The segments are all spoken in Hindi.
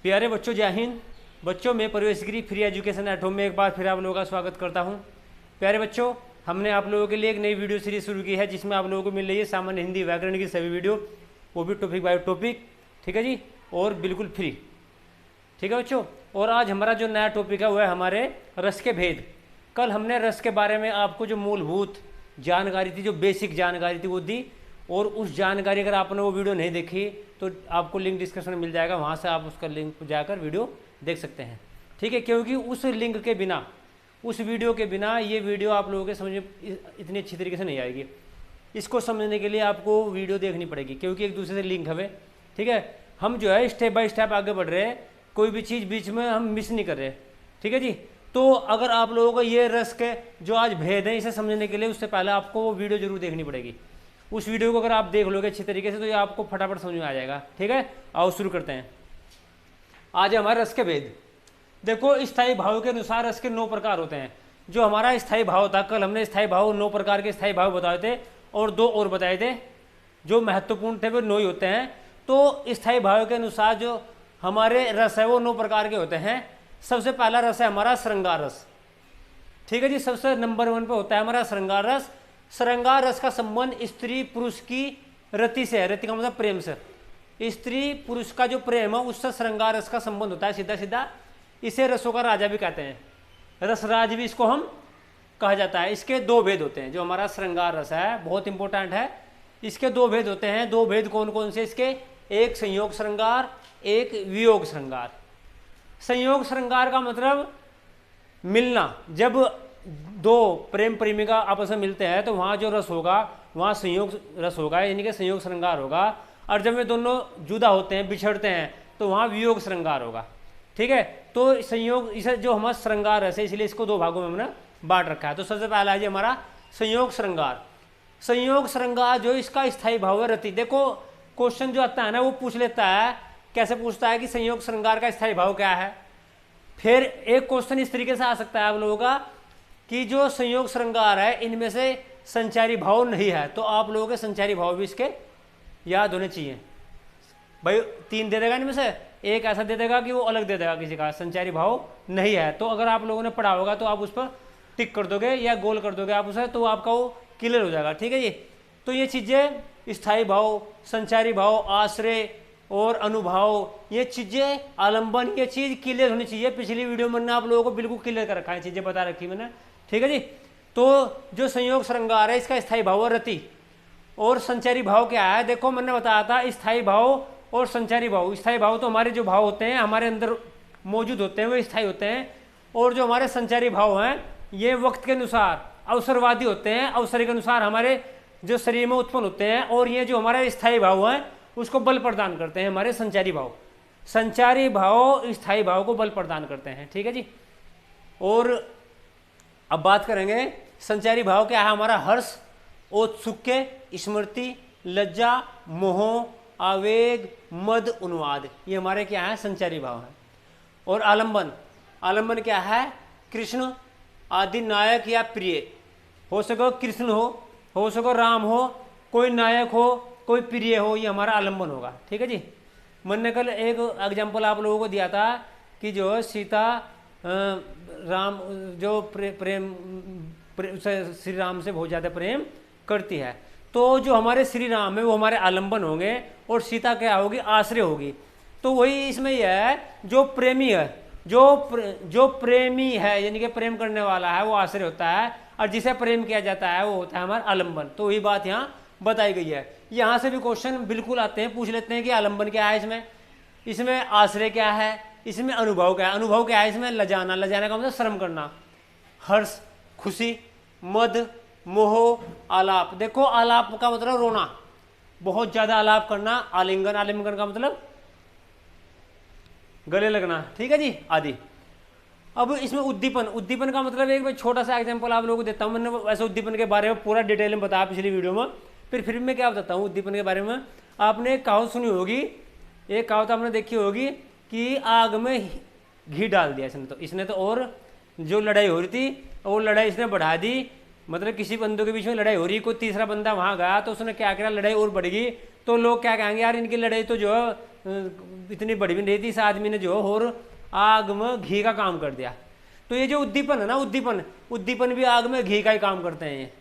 प्यारे बच्चों, जय हिंद। बच्चों, मैं प्रवेश गिरी फ्री एजुकेशन एट होम में एक बार फिर आप लोगों का स्वागत करता हूं। प्यारे बच्चों, हमने आप लोगों के लिए एक नई वीडियो सीरीज शुरू की है जिसमें आप लोगों को मिल रही है सामान्य हिंदी व्याकरण की सभी वीडियो, वो भी टॉपिक बाय टॉपिक, ठीक है जी, और बिल्कुल फ्री, ठीक है बच्चों। और आज हमारा जो नया टॉपिक है वो है हमारे रस के भेद। कल हमने रस के बारे में आपको जो मूलभूत जानकारी थी, जो बेसिक जानकारी थी वो दी, और उस जानकारी अगर आपने वो वीडियो नहीं देखी तो आपको लिंक डिस्क्रिप्शन में मिल जाएगा, वहाँ से आप उसका लिंक पर जाकर वीडियो देख सकते हैं, ठीक है। क्योंकि उस लिंक के बिना, उस वीडियो के बिना ये वीडियो आप लोगों के समझ में इतनी अच्छी तरीके से नहीं आएगी। इसको समझने के लिए आपको वीडियो देखनी पड़ेगी, क्योंकि एक दूसरे से लिंक है, ठीक है। हम जो है स्टेप बाय स्टेप आगे बढ़ रहे हैं, कोई भी चीज़ बीच में हम मिस नहीं कर रहे, ठीक है जी। तो अगर आप लोगों को ये रस के जो आज भेद है इसे समझने के लिए, उससे पहले आपको वो वीडियो जरूर देखनी पड़ेगी। उस वीडियो को अगर आप देख लोगे अच्छी तरीके से तो ये आपको फटाफट समझ में आ जाएगा, ठीक है। आओ शुरू करते हैं। आज हमारे रस के भेद। देखो, स्थायी भाव के अनुसार रस के 9 प्रकार होते हैं। जो हमारा स्थायी भाव था, कल हमने स्थायी भाव 9 प्रकार के स्थायी भाव बताए थे, और 2 और बताए थे जो महत्वपूर्ण थे, वो 9 ही होते हैं। तो स्थायी भाव के अनुसार जो हमारे रस है वो 9 प्रकार के होते हैं। सबसे पहला रस है हमारा श्रृंगार रस, ठीक है जी। सबसे नंबर 1 पे होता है हमारा श्रृंगार रस। श्रृंगार रस का संबंध स्त्री पुरुष की रति से है। रति का मतलब प्रेम से। स्त्री पुरुष का जो प्रेम है उससे श्रृंगार रस का संबंध होता है, सीधा सीधा। इसे रसों का राजा भी कहते हैं, रसराज भी इसको हम कहा जाता है। इसके 2 भेद होते हैं। जो हमारा श्रृंगार रस है बहुत इंपॉर्टेंट है। इसके 2 भेद होते हैं। 2 भेद कौन कौन से इसके? एक संयोग श्रृंगार, एक वियोग श्रृंगार। संयोग श्रृंगार का मतलब मिलना। जब 2 प्रेम प्रेमिका आपस में मिलते हैं तो वहाँ जो रस होगा वहाँ संयोग रस होगा, यानी कि संयोग श्रृंगार होगा। और जब वे दोनों जुदा होते हैं, बिछड़ते हैं, तो वहाँ वियोग श्रृंगार होगा, ठीक है। तो संयोग, इसे जो हमारा श्रृंगार रस है, इसलिए इसको 2 भागों में हमने बांट रखा है। तो सबसे पहला है जी हमारा संयोग श्रृंगार। संयोग श्रृंगार जो इसका स्थायी भाव है रति। देखो, क्वेश्चन जो आता है ना वो पूछ लेता है, कैसे पूछता है कि संयोग श्रृंगार का स्थायी भाव क्या है। फिर एक क्वेश्चन इस तरीके से आ सकता है आप लोगों का कि जो संयोग श्रृंगार है इनमें से संचारी भाव नहीं है, तो आप लोगों के संचारी भाव भी इसके याद होने चाहिए। भाई 3 दे देगा इनमें से, एक ऐसा दे देगा कि वो अलग दे देगा किसी का, संचारी भाव नहीं है। तो अगर आप लोगों ने पढ़ा होगा तो आप उस पर टिक कर दोगे या गोल कर दोगे आप उसे, तो आपका वो क्लियर हो जाएगा, ठीक है जी। तो ये चीज़ें स्थायी भाव, संचारी भाव, आश्रय और अनुभाव, ये चीज़ें, आलंबन, ये चीज़ क्लियर होनी चाहिए। पिछली वीडियो में मैंने आप लोगों को बिल्कुल क्लियर कर रखा है, चीज़ें बता रखी मैंने, ठीक है जी। तो जो संयोग श्रृंगार है इसका स्थायी भाव है रति। और संचारी भाव क्या है? देखो, मैंने बताया था स्थायी भाव और संचारी भाव। स्थायी भाव तो हमारे जो भाव होते हैं हमारे अंदर मौजूद होते हैं, वो स्थायी होते हैं। और जो हमारे संचारी भाव हैं ये वक्त के अनुसार अवसरवादी होते हैं, अवसर के अनुसार हमारे जो शरीर में उत्पन्न होते हैं। और ये जो हमारे स्थायी भाव हैं उसको बल प्रदान करते हैं हमारे संचारी भाव। संचारी भाव स्थायी भाव को बल प्रदान करते हैं, ठीक है जी। और अब बात करेंगे संचारी भाव क्या है हमारा? हर्ष, औत्सुक्य, स्मृति, लज्जा, मोह, आवेग, मद, उन्माद, ये हमारे क्या है? संचारी भाव है। और आलंबन, आलंबन क्या है? कृष्ण आदि नायक या प्रिय, हो सको कृष्ण हो सको राम हो, कोई नायक हो, कोई प्रिय हो, ये हमारा आलंबन होगा, ठीक है जी। मैंने कल एक एग्जाम्पल आप लोगों को दिया था कि जो सीता राम जो प्रेम श्री राम से बहुत ज़्यादा प्रेम करती है, तो जो हमारे श्री राम है वो हमारे आलंबन होंगे और सीता क्या होगी? आश्रय होगी। तो वही इसमें यह है, जो प्रेमी है, जो प्रेमी है यानी कि प्रेम करने वाला है वो आश्रय होता है, और जिसे प्रेम किया जाता है वो होता है हमारा आलंबन। तो वही बात यहाँ बताई गई है। यहाँ से भी क्वेश्चन बिल्कुल आते हैं, पूछ लेते हैं कि आलंबन क्या है, इसमें आश्रय क्या है, इसमें अनुभव क्या है, अनुभव क्या है, इसमें लजाना, लजाना का मतलब शर्म करना, हर्ष, खुशी, मद, मोह, आलाप। देखो, आलाप का मतलब रोना, बहुत ज्यादा आलाप करना। आलिंगन, आलिंगन का मतलब गले लगना, ठीक है जी, आदि। अब इसमें उद्दीपन, उद्दीपन का मतलब एक छोटा सा एग्जांपल आप लोगों को देता हूँ। मैंने वैसे उद्दीपन के बारे में पूरा डिटेल में बताया पिछली वीडियो में, फिर मैं क्या बताता हूँ उद्दीपन के बारे में। आपने एक कहावत सुनी होगी, एक कहावत आपने देखी होगी कि आग में घी डाल दिया इसने तो और जो लड़ाई हो रही थी वो लड़ाई इसने बढ़ा दी। मतलब किसी बंदों के बीच में लड़ाई हो रही, कोई तीसरा बंदा वहाँ गया तो उसने क्या किया, लड़ाई और बढ़ गई। तो लोग क्या कहेंगे, यार इनकी लड़ाई तो जो इतनी बड़ी भी नहीं थी, इस आदमी ने जो और आग में घी का काम कर दिया। तो ये जो उद्दीपन है ना, उद्दीपन भी आग में घी का ही काम करते हैं।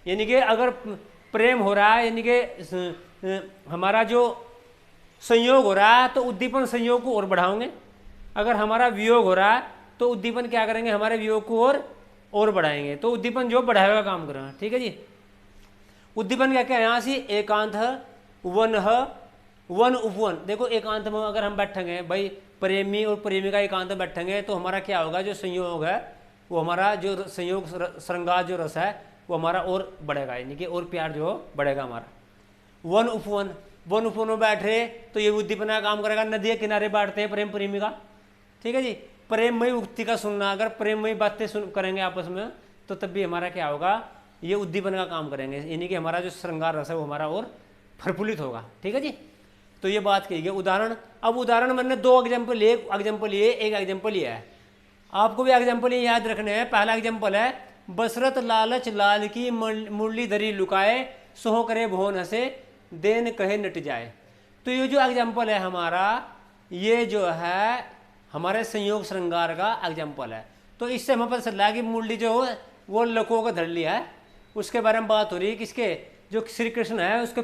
यानी कि अगर प्रेम हो रहा है, यानी कि हमारा जो संयोग हो रहा है, तो उद्दीपन संयोग को और बढ़ाओगे। अगर हमारा वियोग हो रहा है तो उद्दीपन क्या करेंगे, हमारे वियोग को और बढ़ाएंगे। तो उद्दीपन जो बढ़ावे का काम करेगा। ठीक है जी। उद्दीपन क्या क्या है यहाँ से, एकांत, वन, वन उपवन। देखो एकांत में अगर हम बैठेंगे भाई, प्रेमी और प्रेमिका एकांत में बैठेंगे, तो हमारा क्या होगा, जो संयोग है वो हमारा जो संयोग श्रृंगार जो रस है वो हमारा और बढ़ेगा, यानी कि और प्यार जो बढ़ेगा हमारा। वन उपवन, वन उपवन में बैठ रहे तो ये उद्दीपन का काम करेगा। नदी के किनारे बैठते हैं प्रेम प्रेमिका, ठीक है जी। प्रेममयी उक्ति का सुनना, अगर प्रेममयी बातें सुन करेंगे आपस में, तो तब भी हमारा क्या होगा, ये उद्दीपन का काम करेंगे, यानी कि हमारा जो श्रृंगार रस है वो हमारा और प्रफुल्लित होगा। ठीक है जी। तो ये बात कही गई। उदाहरण, अब उदाहरण मैंने दो एग्जाम्पल लिए, एक एग्जाम्पल लिया है। आपको भी एग्जाम्पल ये याद रखने हैं। पहला एग्जाम्पल है, बसरत लालच लाल की मुरली धरी लुकाए, सोह करे भोन हंसे देन कहे नट जाए। तो ये जो एग्जाम्पल है हमारा, ये जो है हमारे संयोग श्रृंगार का एग्जाम्पल है। तो इससे हमें पता चल रहा है कि मुरली जो है वो लको का धर लिया है, उसके बारे में बात हो रही है। किसके, जो श्री कृष्ण है उसके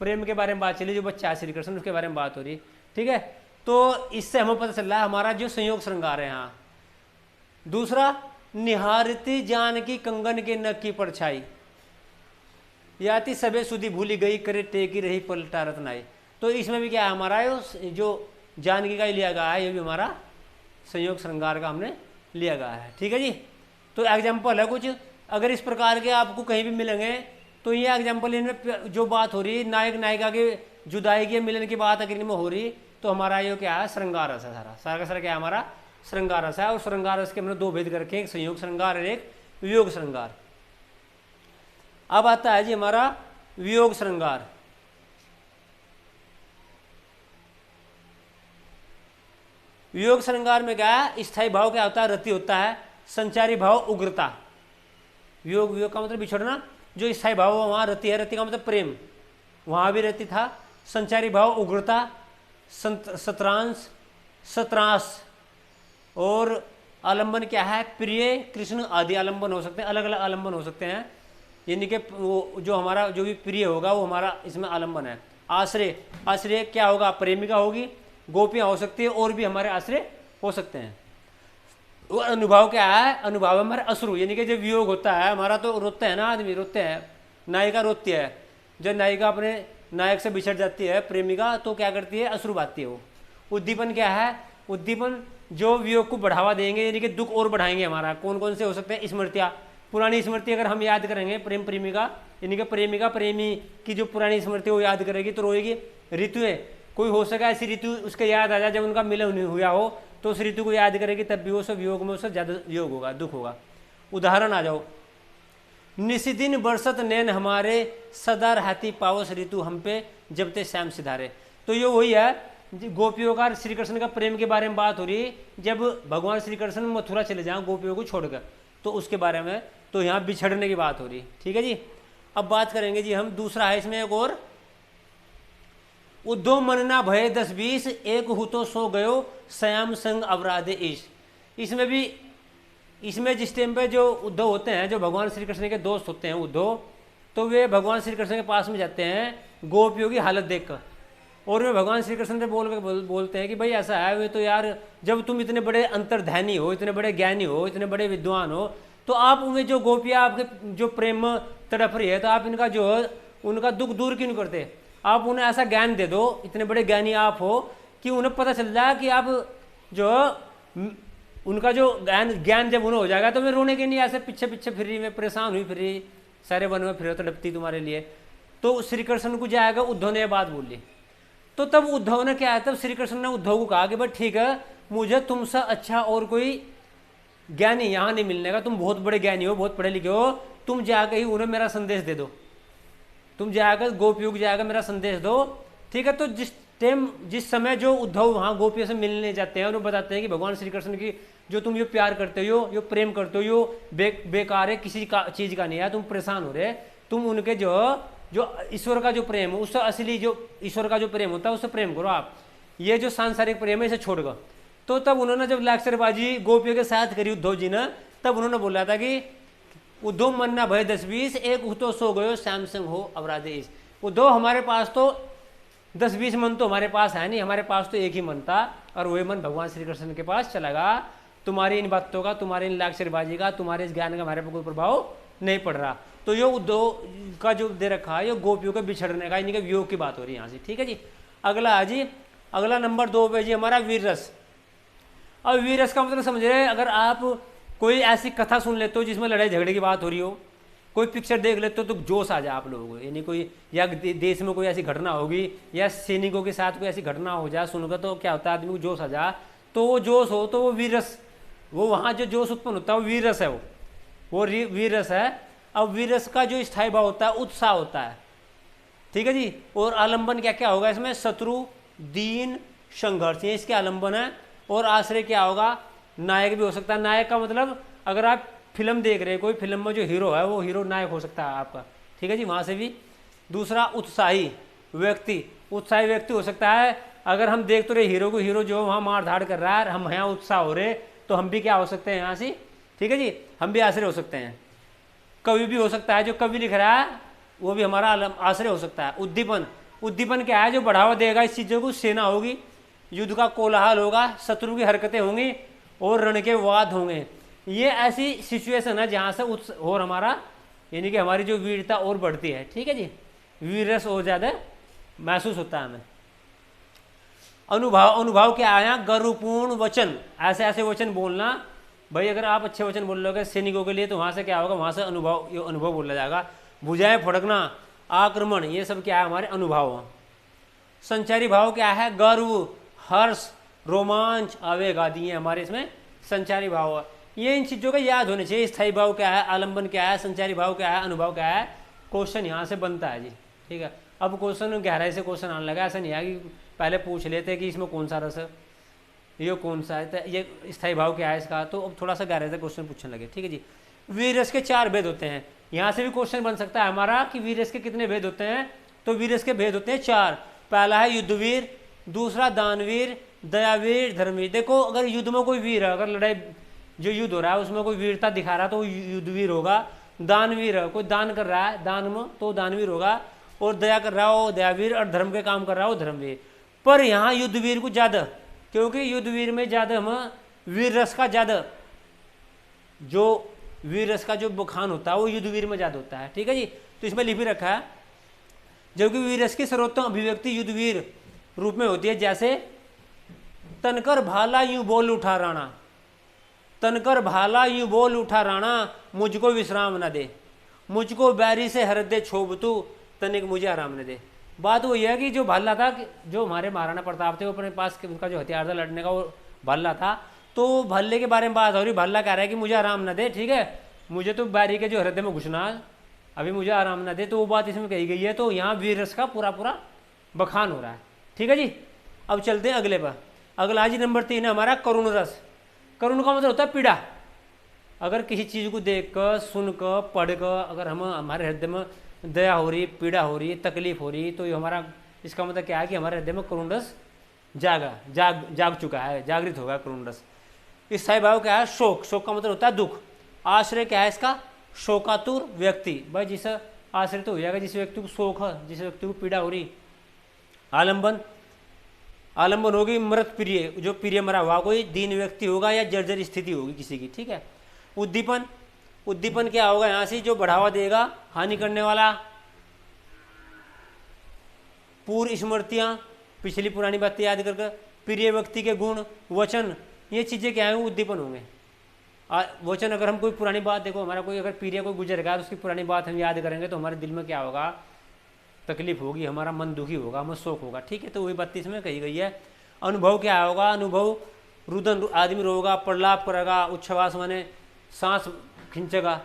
प्रेम के बारे में बात चली, जो बच्चा है श्री कृष्ण उसके बारे में बात हो रही। ठीक है। तो इससे हमें पता चल रहा है हमारा जो संयोग श्रृंगार है। यहाँ दूसरा, निहारती जान की कंगन के नक की परछाई, याती सबे सुधी भूली गई, करे टेकी रही पलटा रत्नाई। तो इसमें भी क्या है हमारा, जो जानकी का ही लिया गया है, ये भी हमारा संयोग श्रृंगार का हमने लिया गया है। ठीक है जी। तो एग्जाम्पल है कुछ, अगर इस प्रकार के आपको कहीं भी मिलेंगे तो ये एग्जाम्पल, इनमें जो बात हो रही है नायक नायिका के जुदाई के मिलन की बात अगर इनमें हो रही, तो हमारा ये क्या है, श्रृंगार रस है। सारा का सारा क्या है हमारा, श्रृंगार रस है। और श्रृंगार रस के हमने दो भेद करके, एक संयोग श्रृंगार और एक वियोग श्रृंगार। अब आता है जी हमारा वियोग श्रृंगार। वियोग श्रृंगार में क्या है, स्थायी भाव क्या होता है, रति होता है। संचारी भाव उग्रता। वियोग, वियोग का मतलब बिछड़ना। जो स्थायी भाव वहां रति है, रति का मतलब प्रेम, वहां भी रति था। संचारी भाव उग्रता, सत्रांश, सत्रांश। और आलंबन क्या है, प्रिय, कृष्ण आदि आलंबन हो सकते हैं, अलग अलग आलंबन हो सकते हैं। यानी कि वो जो हमारा जो भी प्रिय होगा वो हमारा इसमें आलंबन है। आश्रय, आश्रय क्या होगा, प्रेमिका होगी, गोपियां हो सकती है, और भी हमारे आश्रय हो सकते हैं। वो अनुभव क्या है, अनुभव हमारे अश्रु, यानी कि जब वियोग होता है हमारा तो रोते हैं ना, आदमी रोते हैं, नायिका रोती है। जब नायिका अपने नायक से बिछड़ जाती है प्रेमिका, तो क्या करती है, अश्रु बहाती है वो। उद्दीपन क्या है, उद्दीपन जो वियोग को बढ़ावा देंगे, यानी कि दुख और बढ़ाएंगे हमारा। कौन कौन से हो सकते हैं, स्मृतियाँ, पुरानी स्मृति अगर हम याद करेंगे, प्रेम प्रेमिका, यानी कि प्रेमिका प्रेमी की जो पुरानी स्मृति वो याद करेगी तो रोएगी। ऋतुएं, कोई हो सका ऐसी ऋतु उसके याद आ जाए जब उनका मिलन हुआ हो, तो उस ऋतु को याद करेगी, तब भी वो सब वियोग में उससे ज़्यादा वियोग होगा, दुख होगा। उदाहरण आ जाओ, निशिदिन बरसत नैन हमारे, सदा रहती पावस ऋतु हम पे, जब ते श्याम सिधारे। तो ये वही है, गोपियों का श्री कृष्ण का प्रेम के बारे में बात हो रही है। जब भगवान श्री कृष्ण मथुरा चले जाएं गोपियों को छोड़कर, तो उसके बारे में, तो यहाँ बिछड़ने की बात हो रही। ठीक है जी। अब बात करेंगे जी हम, दूसरा है इसमें एक और, उद्धव मनना भय 10-20, एक हु तो सो गयो, श्याम संग अवराधे ईश। इसमें भी, इसमें जिस टाइम पे जो उद्धव होते हैं, जो भगवान श्री कृष्ण के दोस्त होते हैं उद्धव, तो वे भगवान श्री कृष्ण के पास में जाते हैं गोपियों की हालत देखकर, और वे भगवान श्री कृष्ण से बोलते हैं कि भाई ऐसा है, वे तो यार जब तुम इतने बड़े अंतर्ध्यानी हो, इतने बड़े ज्ञानी हो, इतने बड़े विद्वान हो, तो आप उन्हें जो गोपियाँ आपके जो प्रेम तड़प रही है, तो आप इनका जो उनका दुख दूर क्यों नहीं करते। आप उन्हें ऐसा ज्ञान दे दो, इतने बड़े ज्ञानी आप हो, कि उन्हें पता चल जाए कि आप जो उनका जो ज्ञान जब उन्हें हो जाएगा, तो मैं रोने के नहीं, ऐसे पीछे पीछे फिर रही, मैं परेशान हुई फिर रही, सारे वन में फिर तड़पती तुम्हारे लिए। तो श्री कृष्ण को जाएगा, उद्धव ने यह बात बोली। तो तब उद्धव ने क्या है, तब श्री कृष्ण ने उद्धव को कहा कि भाई ठीक है, मुझे तुमसे अच्छा और कोई ज्ञानी यहाँ नहीं मिलने का, तुम बहुत बड़े ज्ञानी हो, बहुत पढ़े लिखे हो, तुम जाकर ही उन्हें मेरा संदेश दे दो, तुम जाकर गोपियों को जाकर मेरा संदेश दो। ठीक है। तो जिस समय जो उद्धव वहाँ गोपियों से मिलने जाते हैं और वो बताते हैं कि भगवान श्री कृष्ण की जो तुम ये प्यार करते हो, यो प्रेम करते हो, यो बेकार है, किसी का चीज़ का नहीं है, तुम परेशान हो रहे, तुम उनके जो ईश्वर का जो प्रेम है, उससे असली जो ईश्वर का जो प्रेम होता है उससे प्रेम करो आप। ये जो सांसारिक प्रेम है इसे छोड़कर। तो तब उन्होंने जब लाक्षरबाजी गोपियों के साथ करी उद्धव जी ने, तब उन्होंने बोला था कि उद्धव मन्ना भय 10-20 एक उतो सो गयो सैमसंग हो अपराधेश। उद्धव हमारे पास तो 10-20 मन तो हमारे पास है नहीं, हमारे पास तो एक ही मन था और वही मन भगवान श्री कृष्ण के पास चला गया। तुम्हारी इन बातों का, तुम्हारी इन लाक्षरबाजी का, तुम्हारे इस ज्ञान का हमारे पर कोई प्रभाव नहीं पड़ रहा। तो ये उद्धव का जो दे रखा है ये गोपियों के बिछड़ने का, इनके वियोग की बात हो रही है यहाँ से, ठीक है जी। अगला है जी, अगला नंबर 2 पे जी हमारा वीर रस। अब वीर रस का मतलब समझ रहे, अगर आप कोई ऐसी कथा सुन लेते हो जिसमें लड़ाई झगड़े की बात हो रही हो, कोई पिक्चर देख लेते हो तो जोश आ जाए आप लोगों को, यानी कोई या देश में कोई ऐसी घटना होगी या सैनिकों के साथ कोई ऐसी घटना हो जाए सुनकर, तो क्या होता है आदमी को जोश आ जाए, तो वो जोश हो तो वो वीर रस, वो वहाँ जो जोश उत्पन्न होता है वो वीर रस है, वो वीर रस है। अब वीर रस का जो स्थायी भाव होता है उत्साह होता है, ठीक है जी। और आलंबन क्या क्या होगा इसमें, शत्रु दीन संघर्ष, ये इसके आलंबन है। और आश्रय क्या होगा, नायक भी हो सकता है। नायक का मतलब अगर आप फिल्म देख रहे हैं, कोई फिल्म में जो हीरो है वो हीरो नायक हो सकता है आपका, ठीक है जी, वहाँ से भी। दूसरा उत्साही व्यक्ति, उत्साही व्यक्ति हो सकता है। अगर हम देख तो रहे हीरो को, हीरो जो वहाँ मार धाड़ कर रहा है, हम यहाँ उत्साह हो रहे, तो हम भी क्या हो सकते हैं यहाँ से, ठीक है जी, हम भी आश्रय हो सकते हैं। कवि भी हो सकता है, जो कवि लिख रहा है वो भी हमारा आश्रय हो सकता है। उद्दीपन, उद्दीपन क्या है, जो बढ़ावा देगा इस चीज़ों को, सेना होगी, युद्ध का कोलाहल होगा, शत्रु की हरकतें होंगी और रण के वाद होंगे। ये ऐसी सिचुएशन है जहाँ से और हमारा यानी कि हमारी जो वीरता और बढ़ती है, ठीक है जी, वीर रस और ज़्यादा महसूस होता है हमें। अनुभव, अनुभव क्या आया, गर्वपूर्ण वचन, ऐसे ऐसे वचन बोलना। भाई अगर आप अच्छे वचन बोल लोगे सैनिकों के लिए तो वहाँ से क्या होगा, वहाँ से अनुभव, ये अनुभव बोला जाएगा। भुजाएं फड़कना, आक्रमण, ये सब क्या है हमारे अनुभव। संचारी भाव क्या है, गर्व, हर्ष, रोमांच, आवेग आदि है हमारे इसमें संचारी भाव है। ये इन चीज़ों का याद होने चाहिए। स्थायी भाव क्या है, आलंबन क्या है, संचारी भाव क्या है, अनुभव क्या है। क्वेश्चन यहाँ से बनता है जी, ठीक है। अब क्वेश्चन गहराई से क्वेश्चन आने लगा, ऐसा नहीं है कि पहले पूछ लेते कि इसमें कौन सा रस है, ये कौन सा है, तो ये स्थायी भाव क्या है इसका, तो अब थोड़ा सा गहराई से क्वेश्चन पूछने लगे, ठीक है जी। वीर रस के 4 भेद होते हैं, यहाँ से भी क्वेश्चन बन सकता है हमारा कि वीर रस के कितने भेद होते हैं, तो वीर रस के भेद होते हैं 4। पहला है युद्धवीर, दूसरा दानवीर, दयावीर, धर्मवीर। देखो अगर युद्ध में कोई वीर है, अगर लड़ाई जो युद्ध हो रहा है उसमें कोई वीरता दिखा रहा है तो वो युद्धवीर होगा। दानवीर है, कोई दान कर रहा है दान में तो दानवीर होगा। और दया कर रहा हो दयावीर, और धर्म के काम कर रहा हो धर्मवीर। पर यहाँ युद्धवीर को ज़्यादा, क्योंकि युद्धवीर में ज़्यादा हम वीर रस का ज़्यादा, जो वीर रस का जो बखान होता है वो युद्धवीर में ज़्यादा होता है, ठीक है जी। तो इसमें लिपि रखा है, जबकि वीर रस की सर्वोत्तम अभिव्यक्ति युद्धवीर रूप में होती है। जैसे तनकर भाला यूं बोल उठा राणा, तनकर भाला यूं बोल उठा राणा, मुझको विश्राम न दे, मुझको बैरी से हृदय छोब तू, तनिक मुझे आराम न दे। बात वो यह है कि जो भाला था, जो हमारे महाराणा प्रताप थे, वो अपने पास उनका जो हथियार था लड़ने का वो भाला था, तो भल्ले के बारे में बात हो रही। भल्ला कह रहा है कि मुझे आराम न दे, ठीक है, मुझे तो बैरी के जो हृदय में घुसना, अभी मुझे आराम न दे, तो वो बात इसमें कही गई है। तो यहाँ वीर रस का पूरा पूरा बखान हो रहा है, ठीक है जी। अब चलते हैं अगले पर। अगला जी नंबर 3 है हमारा करुण रस। करुण का मतलब होता है पीड़ा। अगर किसी चीज़ को देख कर, सुन कर, पढ़ कर अगर हम हमारे हृदय में दया हो रही, पीड़ा हो रही, तकलीफ हो रही, तो ये हमारा, इसका मतलब क्या है कि हमारे हृदय में करुण रस जाग चुका है, जागृत होगा करुण रस। स्थायी भाव क्या है, शोक, शोक का मतलब होता है दुख। आश्रय क्या है इसका, शोकातुर व्यक्ति, भाई जिसे आश्रय तो हो जाएगा जिस व्यक्ति को शोक है, जिस व्यक्ति को पीड़ा हो रही। आलंबन, आलंबन होगी मृत प्रिय, जो प्रिय मरा हुआ कोई दीन व्यक्ति होगा या जर्जर स्थिति होगी किसी की, ठीक है। उद्दीपन, उद्दीपन क्या होगा यहाँ से, जो बढ़ावा देगा, हानि करने वाला। पूर्व स्मृतियाँ, पिछली पुरानी बातें याद करके। प्रिय व्यक्ति के गुण, वचन, ये चीज़ें क्या है उद्दीपन होंगे। वचन, अगर हम कोई पुरानी बात, देखो हमारा कोई अगर प्रिय कोई गुजर गया तो उसकी पुरानी बात हम याद करेंगे तो हमारे दिल में क्या होगा, तकलीफ होगी, हमारा मन दुखी होगा, हमें शोक होगा, ठीक है। तो वही 32 में कही गई है। अनुभव क्या होगा, अनुभव रुदन, आदमी रोगा, प्रलाप करेगा, उच्छ्वास माने सांस खींचेगा।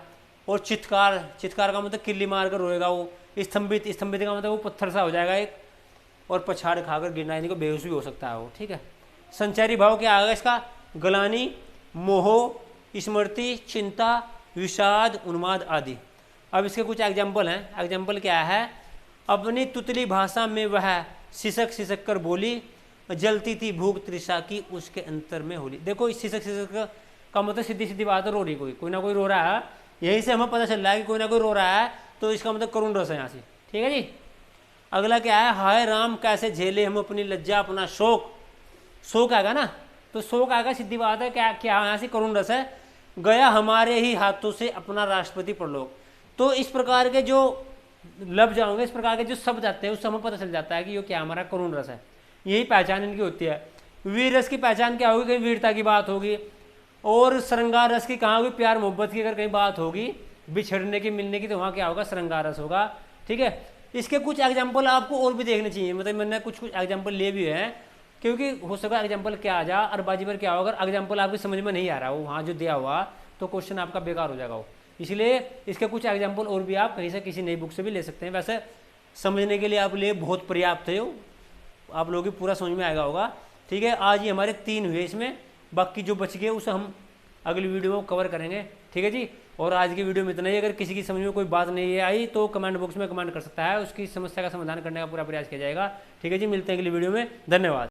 और चित्कार, चित्कार का मतलब किल्ली मार कर रोएगा वो। स्तंभित, स्तंभित का मतलब वो पत्थर सा हो जाएगा एक, और पछाड़ खाकर गिरना, यानी को बेहोश भी हो सकता है वो, ठीक है। संचारी भाव क्या आएगा इसका, गलानी, मोह, स्मृति, चिंता, विषाद, उन्माद आदि। अब इसके कुछ एग्जाम्पल हैं। एग्जाम्पल क्या है, अपनी तुतली भाषा में वह सिसक सिसक कर बोली, जलती थी भूख तृषा की उसके अंतर में होली। देखो इस शीर्षक का मतलब सीधी सीधी बात है, रो रही कोई ना कोई रो रहा है। यहीं से हमें पता चल रहा है कि कोई ना कोई रो रहा है, तो इसका मतलब करुण रस है यहाँ से। ठीक है जी। अगला क्या है, हाय राम कैसे झेले हम अपनी लज्जा अपना शोक। शोक आएगा ना, तो शोक आएगा, सीधी बात है। क्या क्या यहाँ से करुण रस है, गया हमारे ही हाथों से अपना राष्ट्रपति परलोक। तो इस प्रकार के जो लफ्ज आएंगे, इस प्रकार के जो शब्द आते हैं, उससे हमें पता चल जाता है कि ये क्या हमारा करुण रस है। यही पहचान इनकी होती है। वीर रस की पहचान क्या होगी, कहीं वीरता की बात होगी। और श्रृंगार रस की कहाँ होगी, प्यार मोहब्बत की अगर कहीं बात होगी, बिछड़ने की मिलने की, तो वहाँ क्या होगा, श्रृंगार रस होगा। ठीक है। इसके कुछ एग्जाम्पल आपको और भी देखने चाहिए, मतलब मैंने कुछ एग्जाम्पल ले भी है, क्योंकि हो सका एग्जाम्पल क्या आ जा और बाजी पर क्या होगा, अगर एग्जाम्पल आपकी समझ में नहीं आ रहा हो वहाँ जो दिया हुआ, तो क्वेश्चन आपका बेकार हो जाएगा वो। इसलिए इसके कुछ एग्जाम्पल और भी आप कहीं से किसी नई बुक से भी ले सकते हैं। वैसे समझने के लिए आप लिए बहुत पर्याप्त है, आप लोगों की पूरा समझ में आएगा होगा। ठीक है। आज ये हमारे 3 हुए, इसमें बाकी जो बच गए उसे हम अगली वीडियो में कवर करेंगे। ठीक है जी। और आज की वीडियो में इतना ही। अगर किसी की समझ में कोई बात नहीं आई तो कमेंट बॉक्स में कमेंट कर सकता है, उसकी समस्या का समाधान करने का पूरा प्रयास किया जाएगा। ठीक है जी। मिलते हैं अगली वीडियो में। धन्यवाद।